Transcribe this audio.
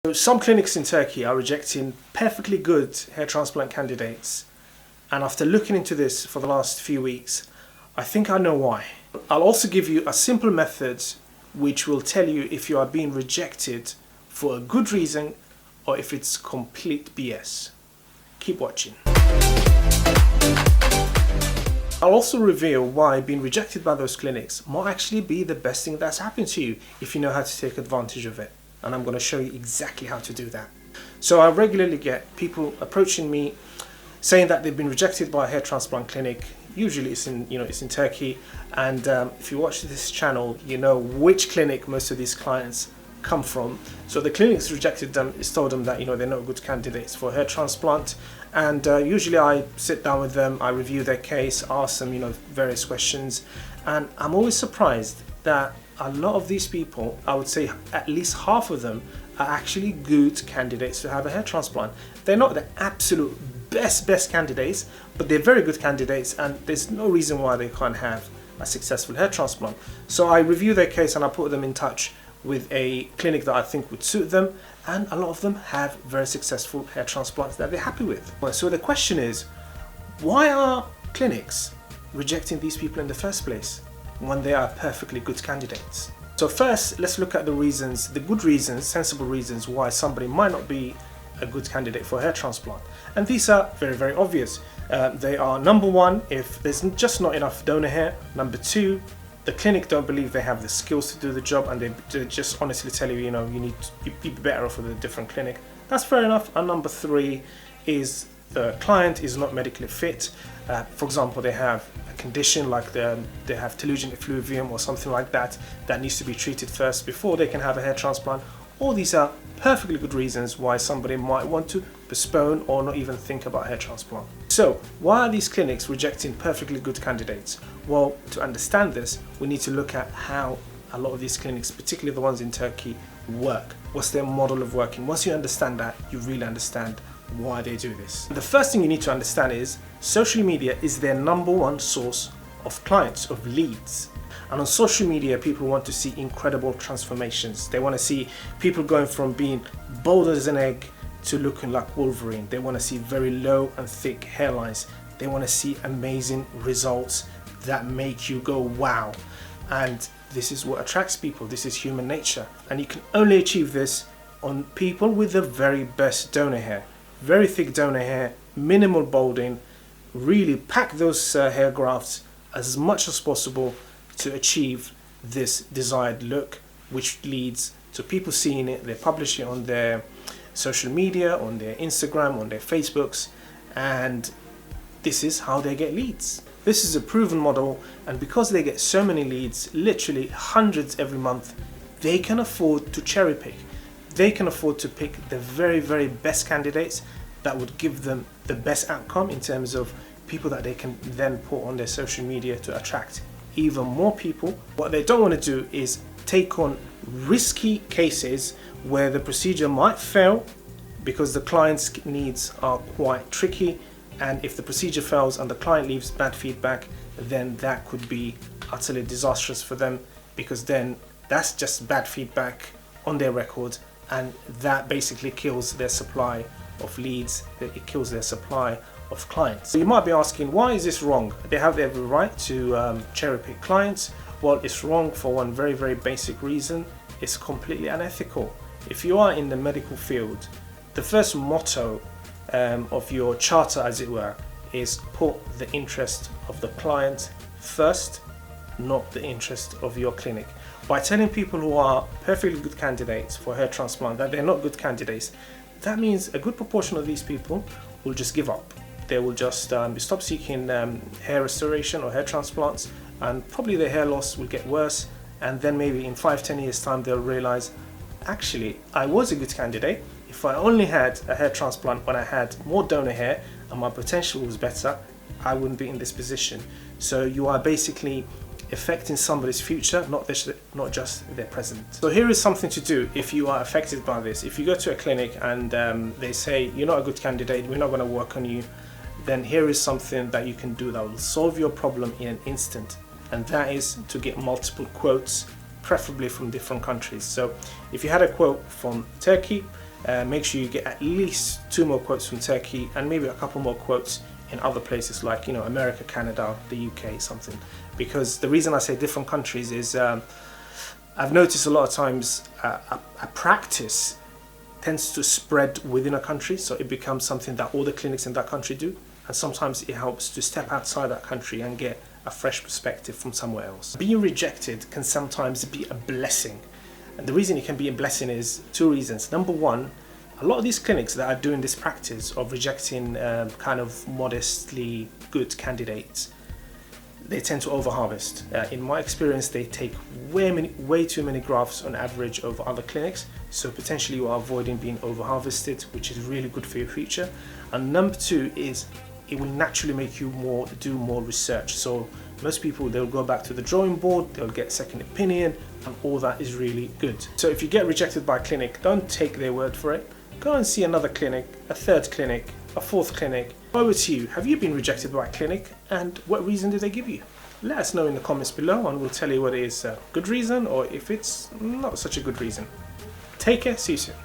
So some clinics in Turkey are rejecting perfectly good hair transplant candidates, and after looking into this for the last few weeks, I think I know why. I'll also give you a simple method which will tell you if you are being rejected for a good reason or if it's complete BS. Keep watching. I'll also reveal why being rejected by those clinics might actually be the best thing that's happened to you if you know how to take advantage of it. And I'm going to show you exactly how to do that. So I regularly get people approaching me saying that they've been rejected by a hair transplant clinic. Usually it's in Turkey, and if you watch this channel, you know which clinic most of these clients come from. So the clinics rejected them, it's told them that they're not good candidates for hair transplant, and usually I sit down with them, I review their case, ask them various questions, and I'm always surprised that a lot of these people, I would say at least half of them, are actually good candidates to have a hair transplant. They're not the absolute best candidates, but they're very good candidates, and there's no reason why they can't have a successful hair transplant. So I review their case and I put them in touch with a clinic that I think would suit them, and a lot of them have very successful hair transplants that they're happy with. So the question is, why are clinics rejecting these people in the first place when they are perfectly good candidates? So first, let's look at the reasons, the good reasons, sensible reasons why somebody might not be a good candidate for a hair transplant. And these are very, very obvious. They are, number one, if there's just not enough donor hair. Number two, the clinic don't believe they have the skills to do the job, and they just honestly tell you, you'd be better off with a different clinic. That's fair enough. And number three is the client is not medically fit. For example, they have a condition like they have telogen effluvium or something like that needs to be treated first before they can have a hair transplant. All these are perfectly good reasons why somebody might want to postpone or not even think about hair transplant. So why are these clinics rejecting perfectly good candidates? Well, to understand this, we need to look at how a lot of these clinics, particularly the ones in Turkey, work. What's their model of working? Once you understand that, you really understand why they do this. The first thing you need to understand is social media is their number one source of clients, of leads. And on social media, people want to see incredible transformations. They want to see people going from being bold as an egg to looking like Wolverine. They want to see very low and thick hairlines. They want to see amazing results that make you go wow. And this is what attracts people. This is human nature. And you can only achieve this on people with the very best donor hair. Very thick donor hair, minimal balding, really pack those hair grafts as much as possible to achieve this desired look, which leads to people seeing it. They publish it on their social media, on their Instagram, on their Facebooks, and this is how they get leads. This is a proven model, and because they get so many leads, literally hundreds every month, they can afford to cherry pick. They can afford to pick the very, very best candidates that would give them the best outcome in terms of people that they can then put on their social media to attract even more people. What they don't want to do is take on risky cases where the procedure might fail because the client's needs are quite tricky, and if the procedure fails and the client leaves bad feedback, then that could be utterly disastrous for them, because then that's just bad feedback on their record, and that basically kills their supply of leads, it kills their supply of clients. So you might be asking, why is this wrong? They have every right to cherry pick clients. Well, it's wrong for one very, very basic reason. It's completely unethical. If you are in the medical field, the first motto of your charter, as it were, is put the interest of the client first, not the interest of your clinic. By telling people who are perfectly good candidates for hair transplant that they're not good candidates, that means a good proportion of these people will just give up. They will just stop seeking hair restoration or hair transplants, and probably their hair loss will get worse, and then maybe in 5-10 years time they'll realize, actually I was a good candidate. If I only had a hair transplant when I had more donor hair and my potential was better, I wouldn't be in this position. So you are basically affecting somebody's future, not just their present. So here is something to do if you are affected by this. If you go to a clinic and they say you're not a good candidate, we're not going to work on you, then here is something that you can do that will solve your problem in an instant, and that is to get multiple quotes, preferably from different countries. So if you had a quote from Turkey make sure you get at least 2 more quotes from Turkey and maybe a couple more quotes in other places like, you know, America, Canada, the UK, something. Because the reason I say different countries is I've noticed a lot of times a practice tends to spread within a country, so it becomes something that all the clinics in that country do, and sometimes it helps to step outside that country and get a fresh perspective from somewhere else. Being rejected can sometimes be a blessing, and the reason it can be a blessing is 2 reasons. Number one, a lot of these clinics that are doing this practice of rejecting kind of modestly good candidates, they tend to overharvest. In my experience, they take way too many grafts on average over other clinics, so potentially you are avoiding being overharvested, which is really good for your future. And number 2 is it will naturally make you do more research. So most people, they'll go back to the drawing board, they'll get second opinion, and all that is really good. So if you get rejected by a clinic, don't take their word for it. Go and see another clinic, a 3rd clinic, a 4th clinic. Over to you. Have you been rejected by a clinic, and what reason did they give you? Let us know in the comments below, and we'll tell you whether it's a good reason or if it's not such a good reason. Take care, see you soon.